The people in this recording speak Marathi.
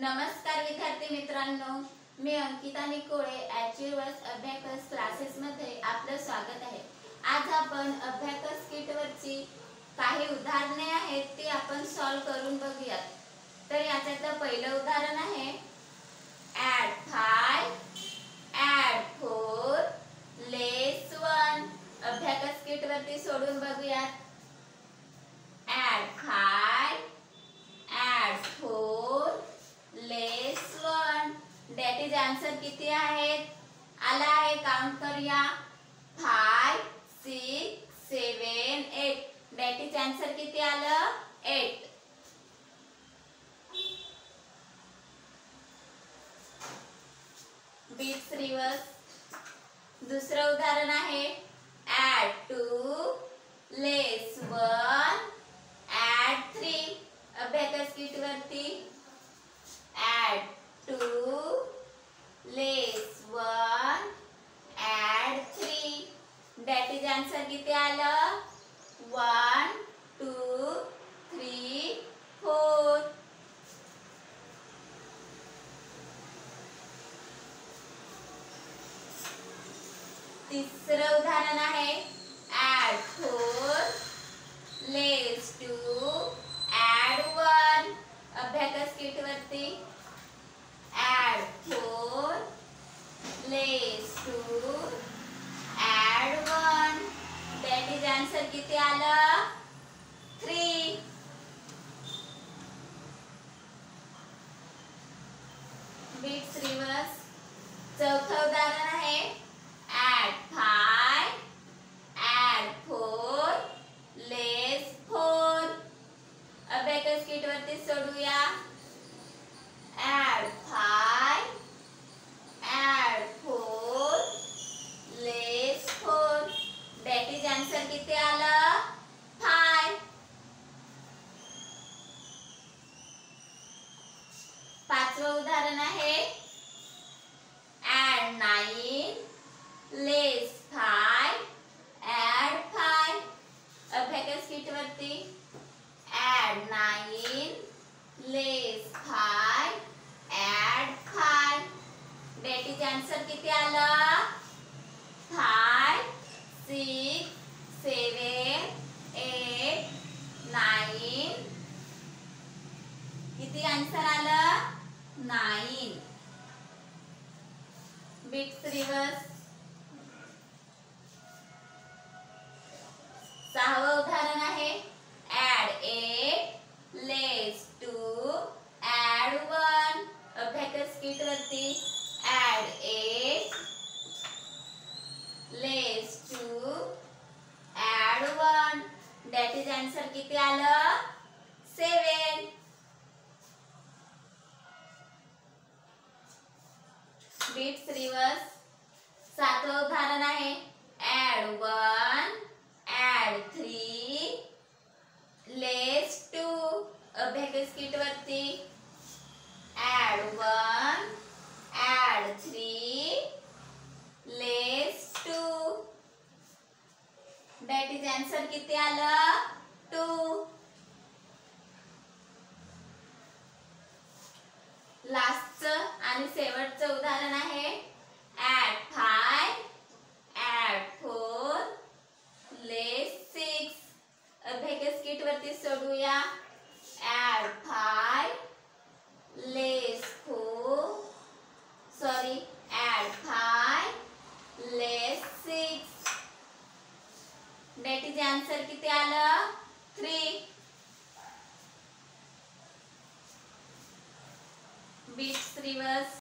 नमस्कार विद्यार्थी मित्रांनो, मी अंकिता निकोळे ॲच्युअर्स अभ्याकस क्लासेस मध्ये आपलं स्वागत आहे। आज आपण अभ्याकस किट वरची काही उदाहरणे आहेत ती आपण सॉल्व करून बघूयात। तर याच्यातलं पहिलं उदाहरण आहे add 5 add 4 less 1। अभ्याकस किट वरती सोडून बघूयात। add 5 add 4 less 1 that is answer किती आहेत? आला आहे, काउंट करूया। 5 6 7 8 that is आन्सर किती आलं? 8। Bits reverse. दुसरं उदाहरण आहे add 2 less 1 add 3। अभ्याकस किट वरती add 2 less 1 add 3 that is answer किती आलं? 1 2 3 4। तिसरं उदाहरण आहे add 4 less 2 add 1। अभ्याकस किट वरती add 4 less 2 add 1 that is answer किती आलं? 3। Bits reverse. चौथं उदाहरण आहे add 5 add 4 less 4। अभ्याकस किट वरती सोडूया। add 5 add 4 less 4 that is answer किती आलं? 5। पाचवं उदाहरण आहे add 9 less 5 add 5। अभ्याकस किट वरती add 9 less 5 add 5 that is answer किती आलं? 5 6 7 8 9 किती आन्सर आलं? 9। Bits reverse. सहावं उदाहरण आहे add 8 less 2 add 1। अभ्याकस किट वरती add 8 less 2 add 1 that is answer किती आलं? 7। Bits reverse. सातवं उदाहरण आहे add 1 add 3 less 2। अभ्याकस किट वरती add 1 add 3 less 2 that is answer किती आलं? 2। लास्टचं आणि शेवटचं उदाहरण आहे add 5 add 4 less 6। अभ्याकस किट वरती सोडूया। add 5 less 5 less 6 that is answer किती आलं? 3। Bits reverse.